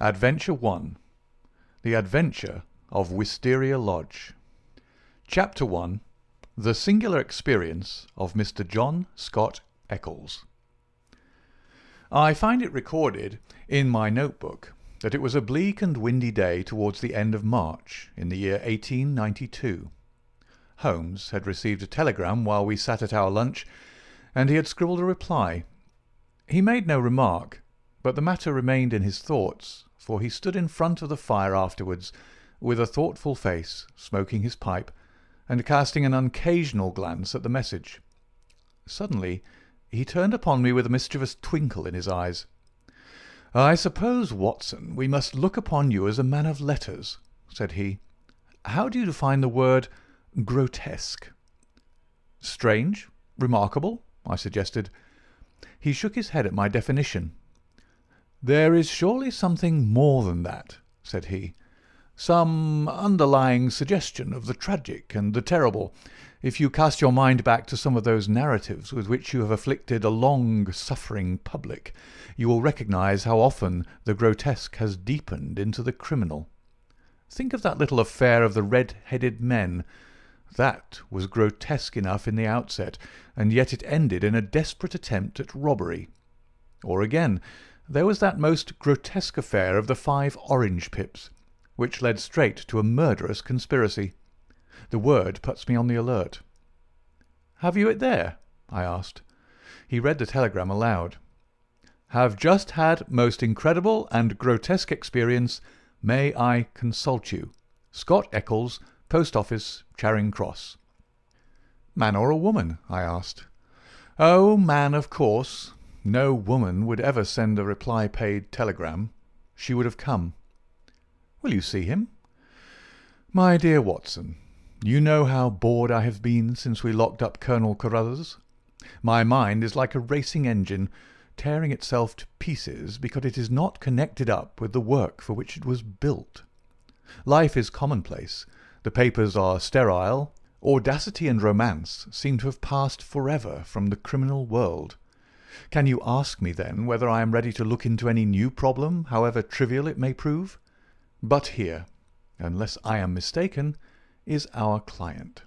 Adventure 1. The Adventure of Wisteria Lodge. Chapter 1. The Singular Experience of Mr. John Scott Eccles. I find it recorded in my notebook that it was a bleak and windy day towards the end of March in the year 1892. Holmes had received a telegram while we sat at our lunch, and he had scribbled a reply. He made no remark, but the matter remained in his thoughts, for he stood in front of the fire afterwards, with a thoughtful face, smoking his pipe, and casting an occasional glance at the message. Suddenly he turned upon me with a mischievous twinkle in his eyes. "I suppose, Watson, we must look upon you as a man of letters," said he. "How do you define the word grotesque?" "Strange, remarkable," I suggested. He shook his head at my definition. "There is surely something more than that," said he. "Some underlying suggestion of the tragic and the terrible. If you cast your mind back to some of those narratives with which you have afflicted a long-suffering public, you will recognize how often the grotesque has deepened into the criminal. Think of that little affair of the red-headed men. That was grotesque enough in the outset, and yet it ended in a desperate attempt at robbery. Or again, there was that most grotesque affair of the 5 orange pips, which led straight to a murderous conspiracy. The word puts me on the alert." "Have you it there?" I asked. He read the telegram aloud. "Have just had most incredible and grotesque experience. May I consult you? Scott Eccles, Post Office, Charing Cross." "Man or a woman?" I asked. "Oh, man, of course. No woman would ever send a reply-paid telegram. She would have come." "Will you see him?" "My dear Watson, you know how bored I have been since we locked up Colonel Carruthers. My mind is like a racing engine, tearing itself to pieces because it is not connected up with the work for which it was built. Life is commonplace. The papers are sterile. Audacity and romance seem to have passed forever from the criminal world. Can you ask me, then, whether I am ready to look into any new problem, however trivial it may prove? But here, unless I am mistaken, is our client."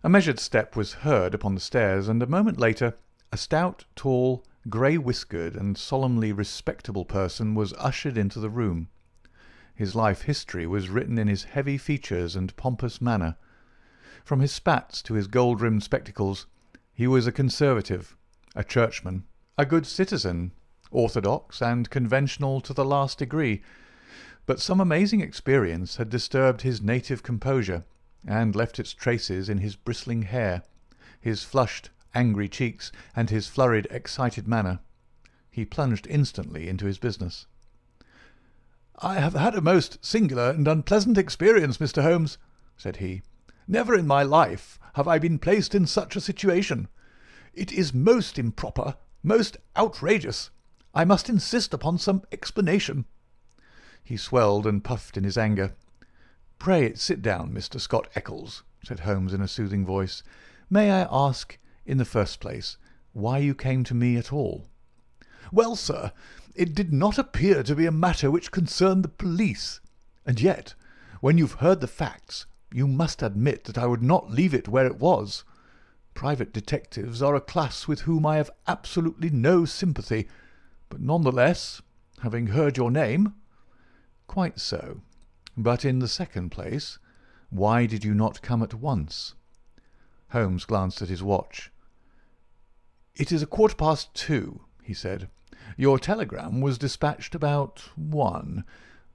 A measured step was heard upon the stairs, and a moment later a stout, tall, grey-whiskered and solemnly respectable person was ushered into the room. His life history was written in his heavy features and pompous manner. From his spats to his gold-rimmed spectacles, he was a conservative, a churchman, a good citizen, orthodox and conventional to the last degree. But some amazing experience had disturbed his native composure, and left its traces in his bristling hair, his flushed, angry cheeks, and his flurried, excited manner. He plunged instantly into his business. "I have had a most singular and unpleasant experience, Mr. Holmes," said he. "Never in my life have I been placed in such a situation. It is most improper, most outrageous. I must insist upon some explanation." He swelled and puffed in his anger. "Pray sit down, Mr. Scott Eccles," said Holmes in a soothing voice. "May I ask, in the first place, why you came to me at all?" "Well, sir, it did not appear to be a matter which concerned the police. And yet, when you've heard the facts, you must admit that I would not leave it where it was. Private detectives are a class with whom I have absolutely no sympathy, but none the less, having heard your name—" "Quite so. But in the second place, why did you not come at once?" Holmes glanced at his watch. "It is 2:15, he said. "Your telegram was dispatched about 1,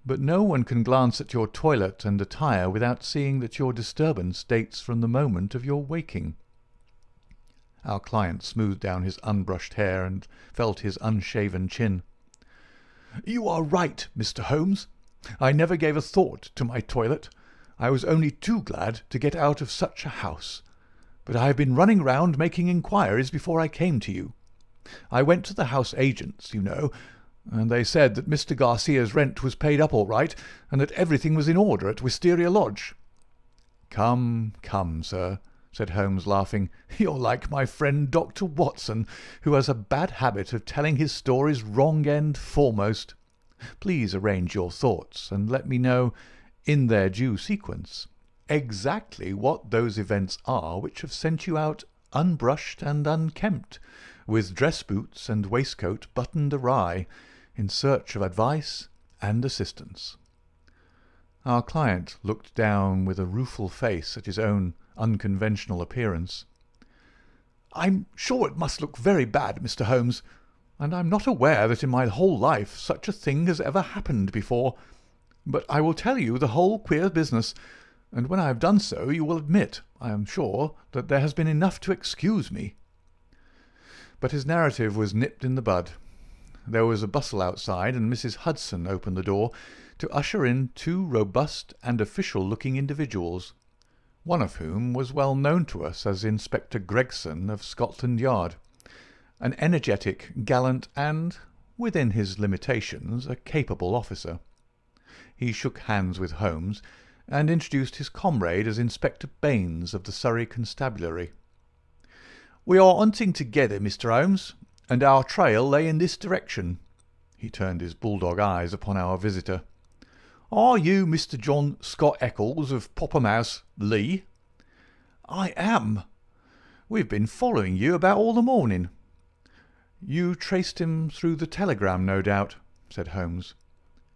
but no one can glance at your toilet and attire without seeing that your disturbance dates from the moment of your waking." Our client smoothed down his unbrushed hair and felt his unshaven chin. "You are right, Mr. Holmes. I never gave a thought to my toilet. I was only too glad to get out of such a house. But I have been running round making inquiries before I came to you. I went to the house agents, you know, and they said that Mr. Garcia's rent was paid up all right, and that everything was in order at Wisteria Lodge." "Come, come, sir," said Holmes, laughing. "You're like my friend Dr. Watson, who has a bad habit of telling his stories wrong end foremost. Please arrange your thoughts and let me know, in their due sequence, exactly what those events are which have sent you out unbrushed and unkempt, with dress boots and waistcoat buttoned awry, in search of advice and assistance." Our client looked down with a rueful face at his own unconventional appearance. "I'm sure it must look very bad, Mr. Holmes, and I'm not aware that in my whole life such a thing has ever happened before. But I will tell you the whole queer business, and when I have done so you will admit, I am sure, that there has been enough to excuse me." But his narrative was nipped in the bud. There was a bustle outside, and Mrs. Hudson opened the door to usher in two robust and official-looking individuals, one of whom was well known to us as Inspector Gregson of Scotland Yard, an energetic, gallant, and, within his limitations, a capable officer. He shook hands with Holmes, and introduced his comrade as Inspector Baines of the Surrey Constabulary. "We are hunting together, Mr. Holmes, and our trail lay in this direction." He turned his bulldog eyes upon our visitor. "Are you Mr. John Scott Eccles of Popham House, Lee?" "I am. We've been following you about all the morning." "You traced him through the telegram, no doubt," said Holmes.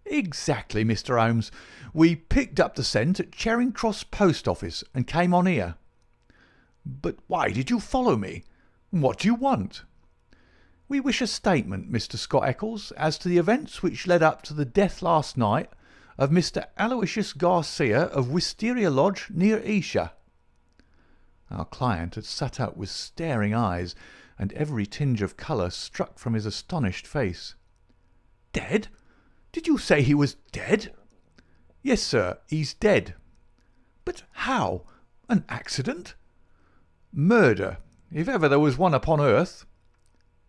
"Exactly, Mr. Holmes. We picked up the scent at Charing Cross Post Office and came on here." "But why did you follow me? What do you want?" "We wish a statement, Mr. Scott Eccles, as to the events which led up to the death last night of Mr. Aloysius Garcia of Wisteria Lodge near Esher." Our client had sat up with staring eyes, and every tinge of colour struck from his astonished face. "Dead? Did you say he was dead?" "Yes, sir, he's dead." "But how? An accident?" "Murder, if ever there was one upon earth."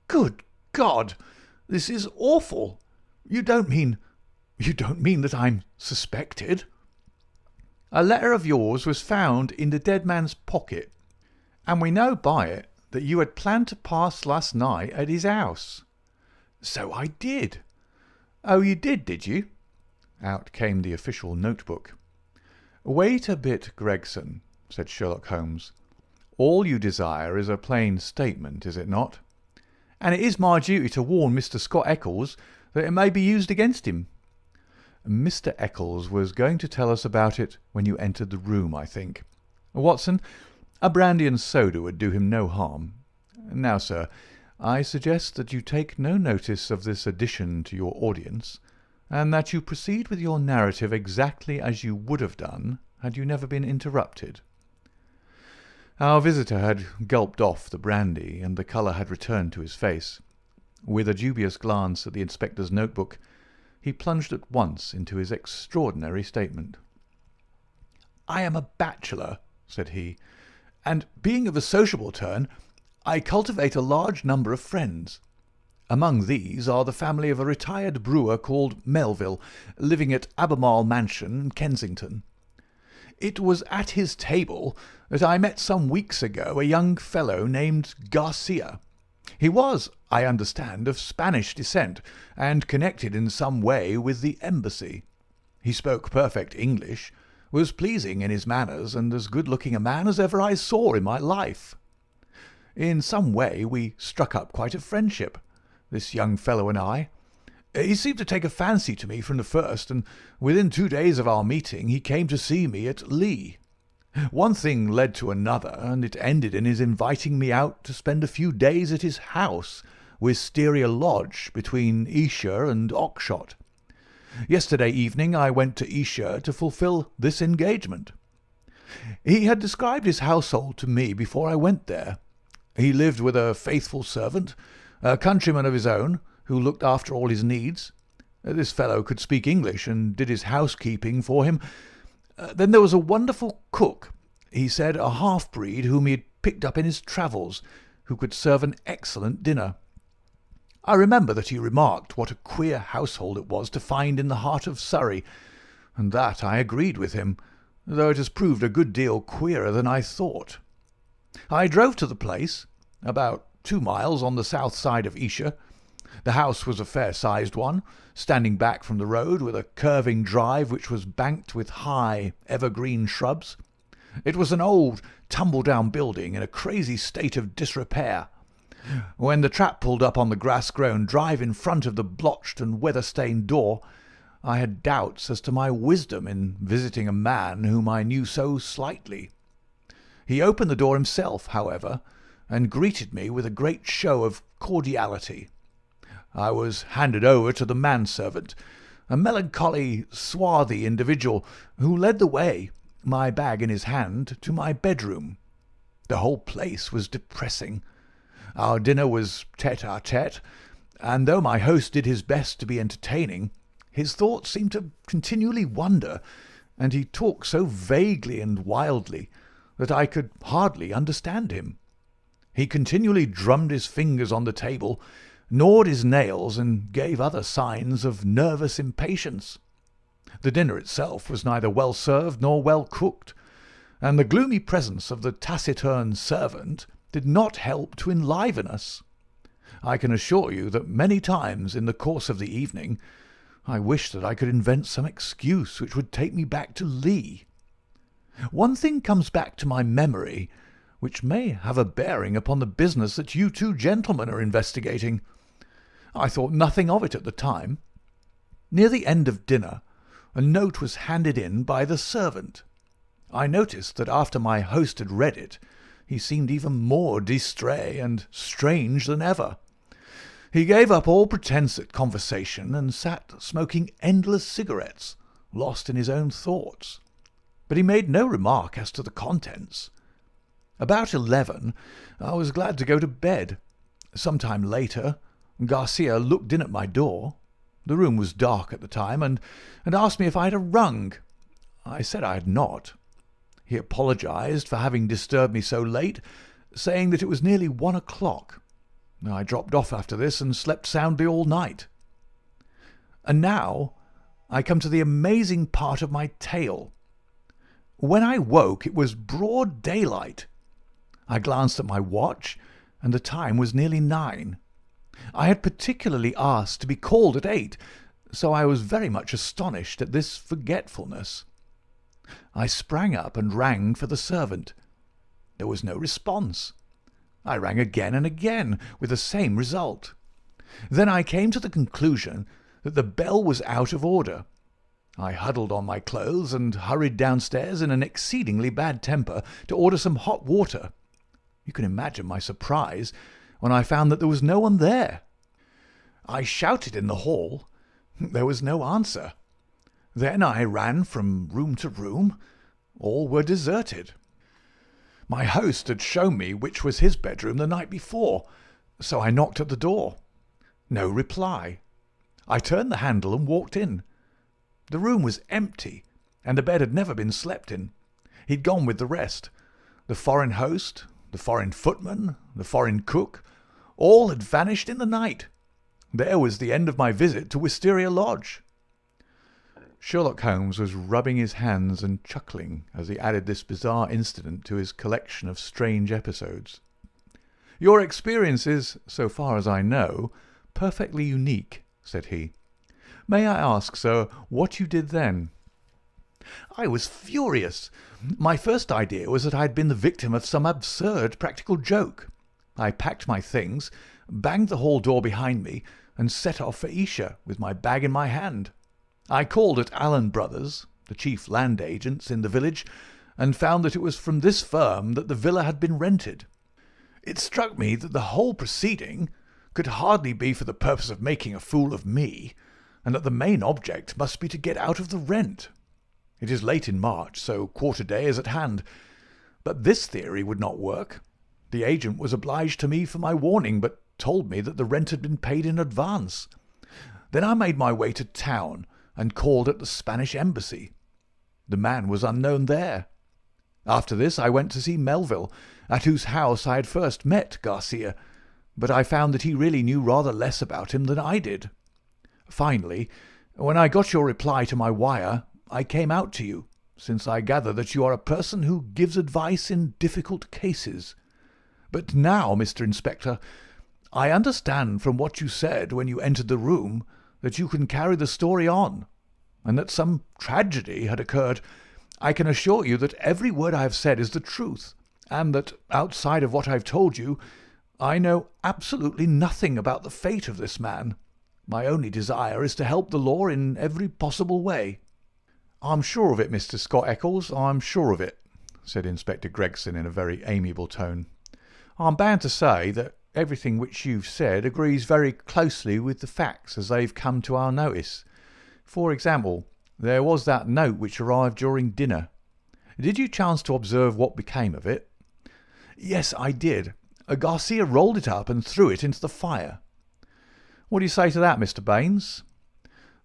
"Good God! This is awful. You don't mean that I'm suspected?" "A letter of yours was found in the dead man's pocket, and we know by it that you had planned to pass last night at his house." "So I did." "Oh, you did you?" Out came the official notebook. "Wait a bit, Gregson," said Sherlock Holmes. "All you desire is a plain statement, is it not?" "And it is my duty to warn Mr. Scott Eccles that it may be used against him." "Mr. Eccles was going to tell us about it when you entered the room, I think. Watson, a brandy and soda would do him no harm. Now, sir, I suggest that you take no notice of this addition to your audience, and that you proceed with your narrative exactly as you would have done had you never been interrupted." Our visitor had gulped off the brandy, and the colour had returned to his face. With a dubious glance at the inspector's notebook, he plunged at once into his extraordinary statement. "I am a bachelor," said he, "and, being of a sociable turn, I cultivate a large number of friends. Among these are the family of a retired brewer called Melville, living at Albemarle Mansion, Kensington. It was at his table that I met some weeks ago a young fellow named Garcia. He was, I understand, of Spanish descent, and connected in some way with the embassy. He spoke perfect English, was pleasing in his manners, and as good-looking a man as ever I saw in my life. In some way we struck up quite a friendship, this young fellow and I. He seemed to take a fancy to me from the first, and within 2 days of our meeting he came to see me at Lee. One thing led to another, and it ended in his inviting me out to spend a few days at his house, Wisteria Lodge, between Esher and Oxshott. Yesterday evening I went to Esher to fulfil this engagement. He had described his household to me before I went there. He lived with a faithful servant, a countryman of his own, who looked after all his needs. This fellow could speak English and did his housekeeping for him. Then there was a wonderful cook, he said, a half-breed whom he had picked up in his travels, who could serve an excellent dinner. I remember that he remarked what a queer household it was to find in the heart of Surrey, and that I agreed with him, though it has proved a good deal queerer than I thought. I drove to the place, about 2 miles on the south side of Esher, The house was a fair-sized one, standing back from the road with a curving drive which was banked with high, evergreen shrubs. It was an old, tumble-down building in a crazy state of disrepair. When the trap pulled up on the grass-grown drive in front of the blotched and weather-stained door, I had doubts as to my wisdom in visiting a man whom I knew so slightly. He opened the door himself, however, and greeted me with a great show of cordiality. I was handed over to the manservant, a melancholy, swarthy individual who led the way, my bag in his hand, to my bedroom. The whole place was depressing. Our dinner was tete-a-tete, and though my host did his best to be entertaining, his thoughts seemed to continually wander, and he talked so vaguely and wildly that I could hardly understand him. He continually drummed his fingers on the table, gnawed his nails, and gave other signs of nervous impatience. The dinner itself was neither well served nor well cooked, and the gloomy presence of the taciturn servant did not help to enliven us. I can assure you that many times in the course of the evening I wished that I could invent some excuse which would take me back to Lee. One thing comes back to my memory which may have a bearing upon the business that you two gentlemen are investigating. I thought nothing of it at the time. Near the end of dinner, a note was handed in by the servant. I noticed that after my host had read it, he seemed even more distrait and strange than ever. He gave up all pretence at conversation and sat smoking endless cigarettes, lost in his own thoughts. But he made no remark as to the contents. About 11, I was glad to go to bed. Some time later, Garcia looked in at my door. The room was dark at the time, and asked me if I had rung. I said I had not. He apologized for having disturbed me so late, saying that it was nearly 1 o'clock. I dropped off after this and slept soundly all night. And now I come to the amazing part of my tale. When I woke, it was broad daylight. I glanced at my watch, and the time was nearly 9. I had particularly asked to be called at 8, so I was very much astonished at this forgetfulness. I sprang up and rang for the servant. There was no response. I rang again and again, with the same result. Then I came to the conclusion that the bell was out of order. I huddled on my clothes and hurried downstairs in an exceedingly bad temper to order some hot water. You can imagine my surprise when I found that there was no one there. I shouted in the hall. There was no answer. Then I ran from room to room. All were deserted. My host had shown me which was his bedroom the night before, so I knocked at the door. No reply. I turned the handle and walked in. The room was empty, and the bed had never been slept in. He'd gone with the rest. The foreign host, the foreign footman, the foreign cook, all had vanished in the night. There was the end of my visit to Wisteria Lodge. Sherlock Holmes was rubbing his hands and chuckling as he added this bizarre incident to his collection of strange episodes. "Your experience is, so far as I know, perfectly unique," said he. "May I ask, sir, what you did then?" I was furious. My first idea was that I had been the victim of some absurd practical joke. I packed my things, banged the hall door behind me, and set off for Esher with my bag in my hand. I called at Allen Brothers, the chief land agents in the village, and found that it was from this firm that the villa had been rented. It struck me that the whole proceeding could hardly be for the purpose of making a fool of me, and that the main object must be to get out of the rent. It is late in March, so quarter day is at hand. But this theory would not work. The agent was obliged to me for my warning, but told me that the rent had been paid in advance. Then I made my way to town and called at the Spanish embassy. The man was unknown there. After this I went to see Melville, at whose house I had first met Garcia, but I found that he really knew rather less about him than I did. Finally, when I got your reply to my wire, I came out to you, since I gather that you are a person who gives advice in difficult cases. But now, Mr. Inspector, I understand from what you said when you entered the room that you can carry the story on, and that some tragedy had occurred. I can assure you that every word I have said is the truth, and that, outside of what I have told you, I know absolutely nothing about the fate of this man. My only desire is to help the law in every possible way." "I'm sure of it, Mr. Scott Eccles, I'm sure of it," said Inspector Gregson in a very amiable tone. "I'm bound to say that everything which you've said agrees very closely with the facts as they've come to our notice. For example, there was that note which arrived during dinner. Did you chance to observe what became of it?" "Yes, I did. Garcia rolled it up and threw it into the fire." "What do you say to that, Mr. Baines?"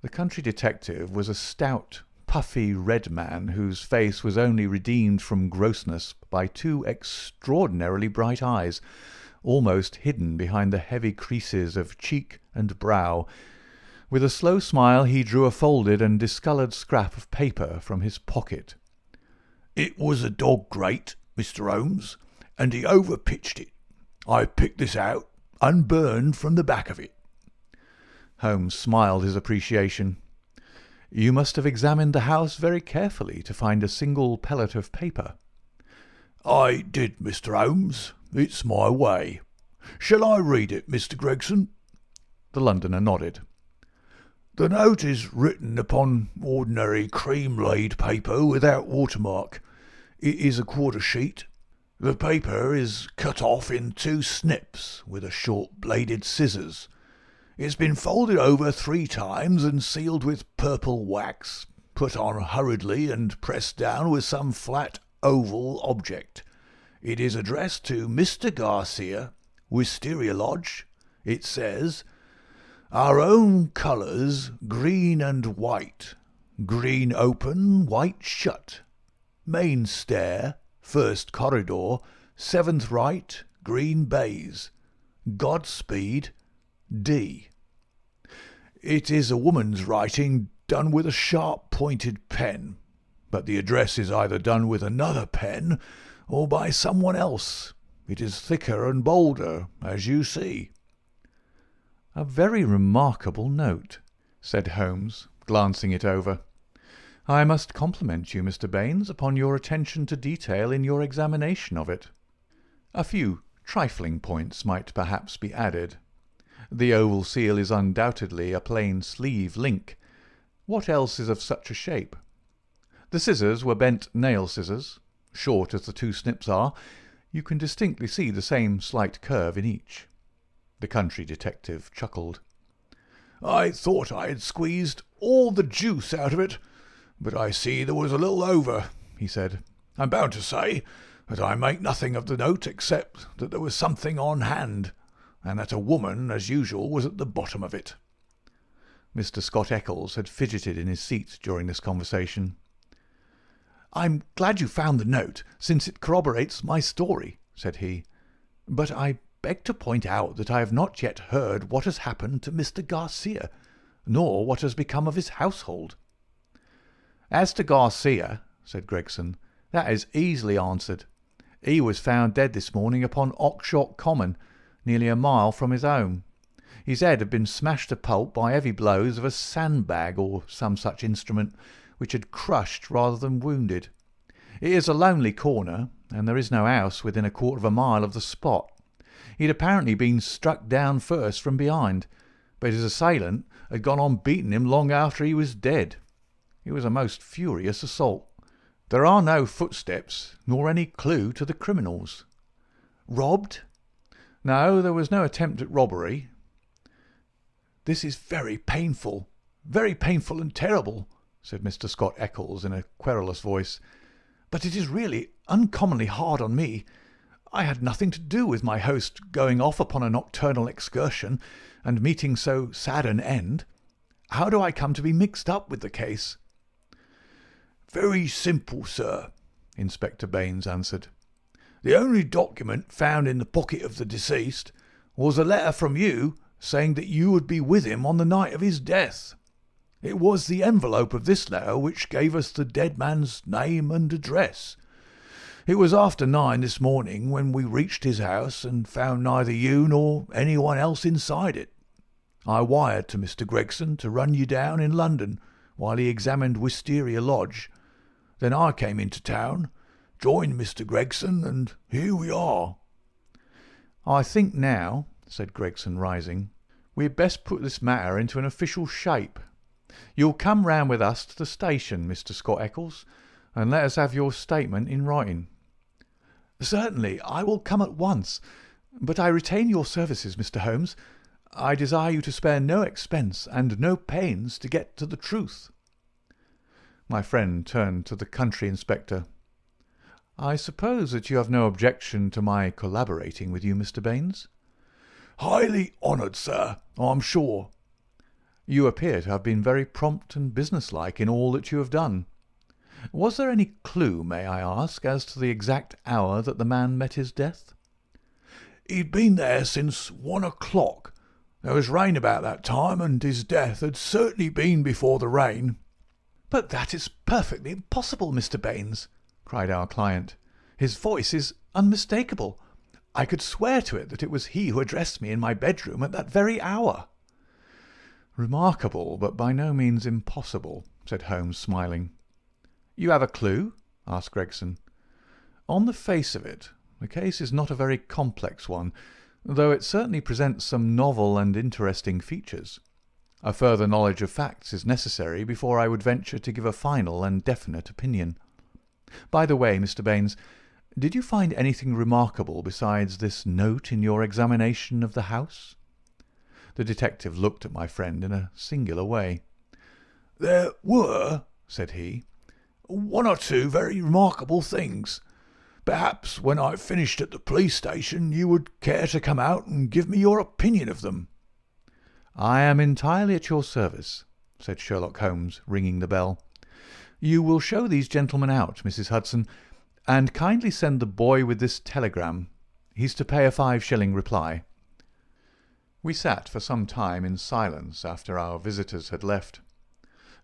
The country detective was a stout, puffy red man whose face was only redeemed from grossness by two extraordinarily bright eyes, almost hidden behind the heavy creases of cheek and brow. With a slow smile he drew a folded and discoloured scrap of paper from his pocket. "It was a dog grate, Mr. Holmes, and he overpitched it. I picked this out, unburned from the back of it." Holmes smiled his appreciation. "You must have examined the house very carefully to find a single pellet of paper." "I did, Mr. Holmes. It's my way. Shall I read it, Mr. Gregson?" The Londoner nodded. "The note is written upon ordinary cream-laid paper without watermark. It is a quarter sheet. The paper is cut off in 2 snips with a short bladed scissors. It's been folded over 3 times and sealed with purple wax, put on hurriedly and pressed down with some flat oval object. It is addressed to Mr. Garcia, Wisteria Lodge. It says, 'Our own colours, green and white. Green open, white shut. Main stair, first corridor, 7th right, green baize. Godspeed, D.' It is a woman's writing done with a sharp-pointed pen, but the address is either done with another pen or by someone else. It is thicker and bolder, as you see." "A very remarkable note," said Holmes, glancing it over. "I must compliment you, Mr. Baines, upon your attention to detail in your examination of it. A few trifling points might perhaps be added. The oval seal is undoubtedly a plain sleeve link. What else is of such a shape? The scissors were bent nail scissors. Short as the 2 snips are, you can distinctly see the same slight curve in each." The country detective chuckled. "I thought I had squeezed all the juice out of it, but I see there was a little over," he said. "I'm bound to say that I make nothing of the note except that there was something on hand, and that a woman, as usual, was at the bottom of it." Mr. Scott Eccles had fidgeted in his seat during this conversation. "I'm glad you found the note, since it corroborates my story," said he. "But I beg to point out that I have not yet heard what has happened to Mr. Garcia, nor what has become of his household." "As to Garcia," said Gregson, "that is easily answered. He was found dead this morning upon Oxshott Common, nearly a mile from his home. His head had been smashed to pulp by heavy blows of a sandbag or some such instrument, which had crushed rather than wounded. It is a lonely corner, and there is no house within a quarter of a mile of the spot. He had apparently been struck down first from behind, but his assailant had gone on beating him long after he was dead. It was a most furious assault. There are no footsteps, nor any clue to the criminals." "Robbed?" "No, there was no attempt at robbery." "This is very painful and terrible," said Mr. Scott Eccles in a querulous voice. "But it is really uncommonly hard on me. I had nothing to do with my host going off upon a nocturnal excursion and meeting so sad an end. How do I come to be mixed up with the case?" "Very simple, sir," Inspector Baines answered. "The only document found in the pocket of the deceased was a letter from you saying that you would be with him on the night of his death. It was the envelope of this letter which gave us the dead man's name and address. It was after 9 this morning when we reached his house and found neither you nor anyone else inside it. I wired to Mr. Gregson to run you down in London while he examined Wisteria Lodge. Then I came into town, joined Mr. Gregson, and here we are." "I think now," said Gregson, rising, "we had best put this matter into an official shape. You'll come round with us to the station, Mr. Scott Eccles, and let us have your statement in writing." "Certainly, I will come at once. But I retain your services, Mr. Holmes. I desire you to spare no expense and no pains to get to the truth." My friend turned to the country inspector. "I suppose that you have no objection to my collaborating with you, Mr. Baines?" "Highly honoured, sir, I'm sure." "You appear to have been very prompt and businesslike in all that you have done. Was there any clue, may I ask, as to the exact hour that the man met his death?" "He'd been there since 1 o'clock. There was rain about that time, and his death had certainly been before the rain." "But that is perfectly impossible, Mr. Baines," cried our client. "His voice is unmistakable. I could swear to it that it was he who addressed me in my bedroom at that very hour." "Remarkable, but by no means impossible," said Holmes, smiling. "You have a clue?" asked Gregson. "On the face of it, the case is not a very complex one, though it certainly presents some novel and interesting features. A further knowledge of facts is necessary before I would venture to give a final and definite opinion. By the way, Mr. Baines, did you find anything remarkable besides this note in your examination of the house?" The detective looked at my friend in a singular way. "There were," said he, "one or two very remarkable things. Perhaps when I've finished at the police station you would care to come out and give me your opinion of them." "I am entirely at your service," said Sherlock Holmes, ringing the bell. "You will show these gentlemen out, Mrs. Hudson, and kindly send the boy with this telegram. He's to pay a 5-shilling reply." We sat for some time in silence after our visitors had left.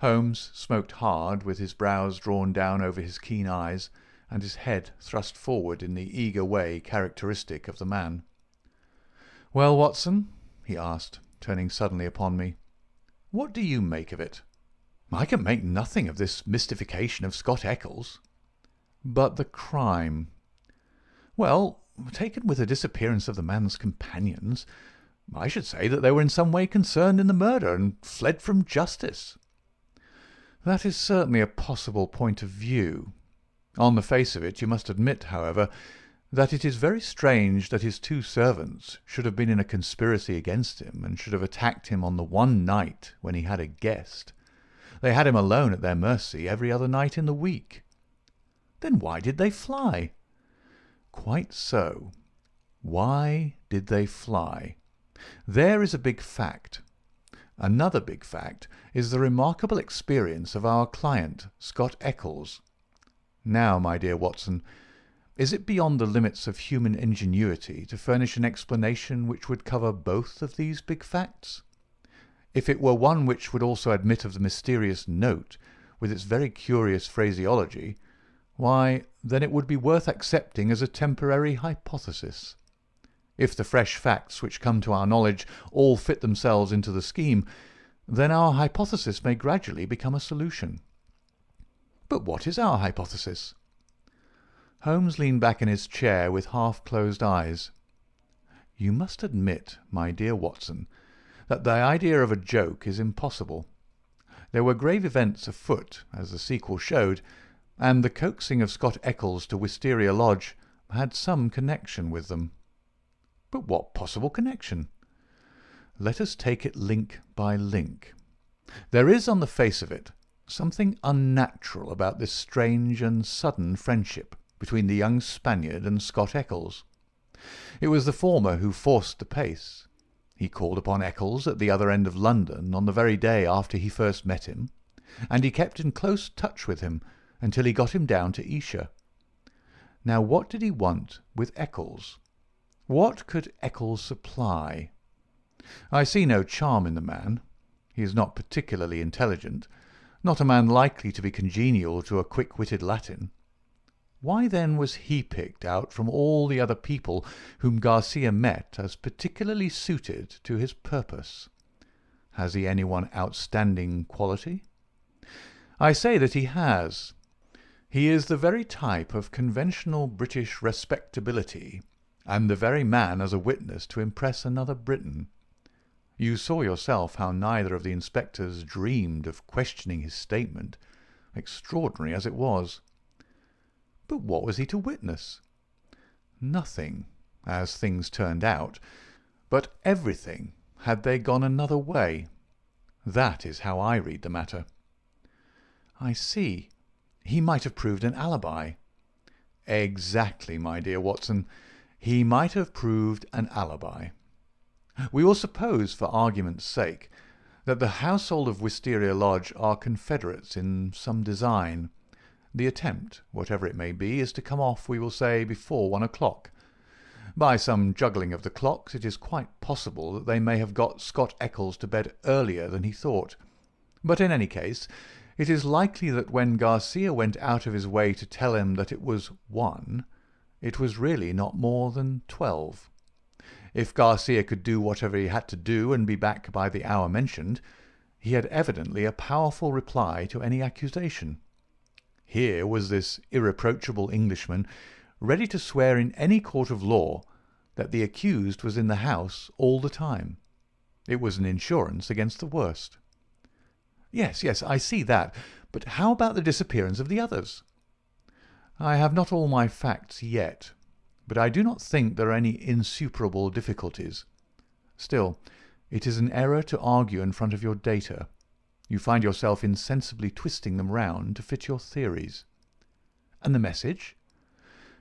Holmes smoked hard, with his brows drawn down over his keen eyes, and his head thrust forward in the eager way characteristic of the man. "Well, Watson," he asked, turning suddenly upon me, "what do you make of it?" "I can make nothing of this mystification of Scott Eccles." "But the crime?" "Well, taken with the disappearance of the man's companions, I should say that they were in some way concerned in the murder and fled from justice." "That is certainly a possible point of view. On the face of it, you must admit, however, that it is very strange that his 2 servants should have been in a conspiracy against him and should have attacked him on the one night when he had a guest. They had him alone at their mercy every other night in the week." "Then why did they fly?" "Quite so. Why did they fly? There is a big fact. Another big fact is the remarkable experience of our client, Scott Eccles. Now, my dear Watson, is it beyond the limits of human ingenuity to furnish an explanation which would cover both of these big facts? If it were one which would also admit of the mysterious note, with its very curious phraseology, why, then it would be worth accepting as a temporary hypothesis. If the fresh facts which come to our knowledge all fit themselves into the scheme, then our hypothesis may gradually become a solution." "But what is our hypothesis?" Holmes leaned back in his chair with half-closed eyes. "You must admit, my dear Watson, that the idea of a joke is impossible. There were grave events afoot, as the sequel showed, and the coaxing of Scott Eccles to Wisteria Lodge had some connection with them." "But what possible connection?" "Let us take it link by link. There is, on the face of it, something unnatural about this strange and sudden friendship between the young Spaniard and Scott Eccles. It was the former who forced the pace. He called upon Eccles at the other end of London on the very day after he first met him, and he kept in close touch with him until he got him down to Esher. Now what did he want with Eccles? What could Eccles supply? I see no charm in the man. He is not particularly intelligent, not a man likely to be congenial to a quick-witted Latin. Why then was he picked out from all the other people whom Garcia met as particularly suited to his purpose? Has he any one outstanding quality? I say that he has. He is the very type of conventional British respectability, and the very man as a witness to impress another Briton. You saw yourself how neither of the inspectors dreamed of questioning his statement, extraordinary as it was. But what was he to witness? Nothing, as things turned out, but everything, had they gone another way. That is how I read the matter. I see. He might have proved an alibi. Exactly, my dear Watson. He might have proved an alibi. We will suppose, for argument's sake, that the household of Wisteria Lodge are confederates in some design. The attempt, whatever it may be, is to come off, we will say, before 1 o'clock. By some juggling of the clocks, it is quite possible that they may have got Scott Eccles to bed earlier than he thought. But in any case, it is likely that when Garcia went out of his way to tell him that it was 1, it was really not more than 12. If Garcia could do whatever he had to do and be back by the hour mentioned, he had evidently a powerful reply to any accusation. Here was this irreproachable Englishman ready to swear in any court of law that the accused was in the house all the time. It was an insurance against the worst. Yes, I see that. But how about the disappearance of the others? I have not all my facts yet, but I do not think there are any insuperable difficulties. Still, it is an error to argue in front of your data. You find yourself insensibly twisting them round to fit your theories. And the message?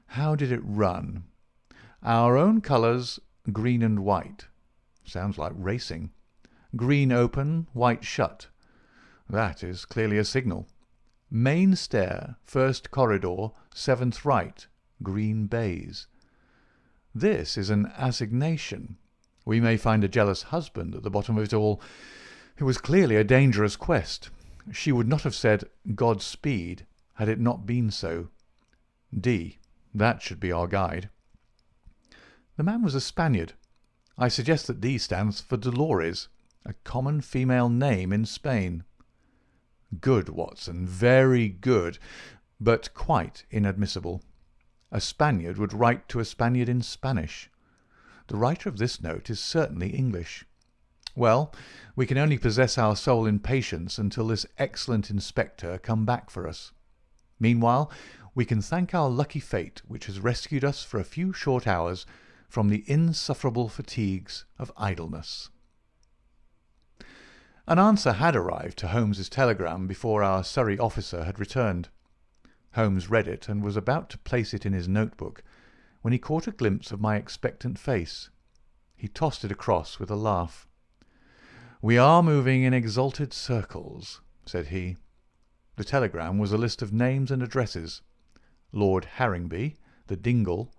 How did it run? Our own colours, green and white. Sounds like racing. Green open, white shut. That is clearly a signal. Main stair, first corridor, 7th right, green baize. This is an assignation. We may find a jealous husband at the bottom of it all. It was clearly a dangerous quest. She would not have said Godspeed had it not been so. D. That should be our guide. The man was a Spaniard. I suggest that D stands for Dolores, a common female name in Spain. Good, Watson, very good, but quite inadmissible. A Spaniard would write to a Spaniard in Spanish. The writer of this note is certainly English. Well, we can only possess our soul in patience until this excellent inspector come back for us. Meanwhile, we can thank our lucky fate which has rescued us for a few short hours from the insufferable fatigues of idleness. An answer had arrived to Holmes's telegram before our Surrey officer had returned. Holmes read it and was about to place it in his notebook when he caught a glimpse of my expectant face. He tossed it across with a laugh. "We are moving in exalted circles," said he. The telegram was a list of names and addresses. Lord Harringby, the Dingle,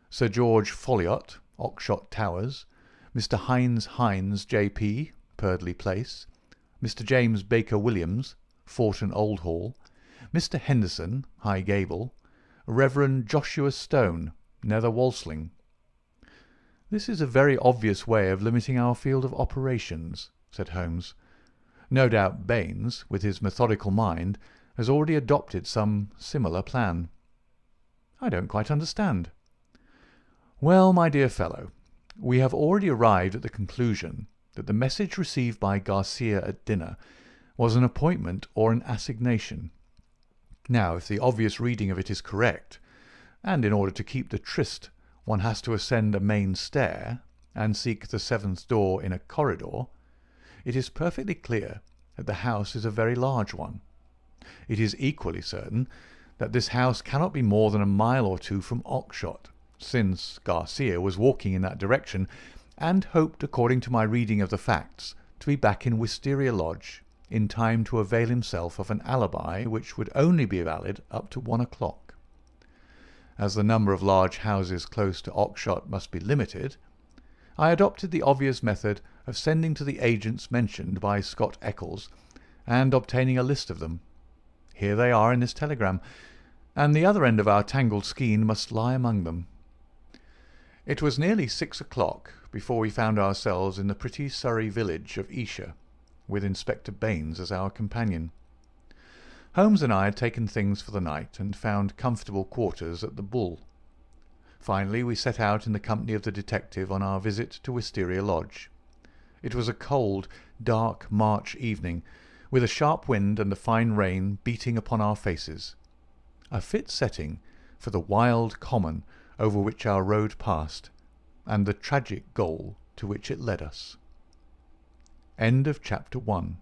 Sir George Folliot, Oxshott Towers, Mr. Hines, J.P., Purdley Place, Mr. James Baker Williams, Forton Old Hall, Mr. Henderson, High Gable, Reverend Joshua Stone, Nether Walsling. "This is a very obvious way of limiting our field of operations," said Holmes. "No doubt Baines, with his methodical mind, has already adopted some similar plan." "I don't quite understand." "Well, my dear fellow, we have already arrived at the conclusion that the message received by Garcia at dinner was an appointment or an assignation. Now, if the obvious reading of it is correct, and in order to keep the tryst one has to ascend a main stair and seek the 7th door in a corridor, it is perfectly clear that the house is a very large one. It is equally certain that this house cannot be more than a mile or two from Oxshott, since Garcia was walking in that direction and hoped, according to my reading of the facts, to be back in Wisteria Lodge in time to avail himself of an alibi which would only be valid up to 1 o'clock. As the number of large houses close to Oxshott must be limited, I adopted the obvious method of sending to the agents mentioned by Scott Eccles and obtaining a list of them. Here they are in this telegram, and the other end of our tangled skein must lie among them. It was nearly 6 o'clock before we found ourselves in the pretty Surrey village of Esher, with Inspector Baines as our companion. Holmes and I had taken things for the night and found comfortable quarters at the Bull. Finally we set out in the company of the detective on our visit to Wisteria Lodge. It was a cold, dark March evening, with a sharp wind and the fine rain beating upon our faces. A fit setting for the wild common over which our road passed, and the tragic goal to which it led us. End of Chapter 1.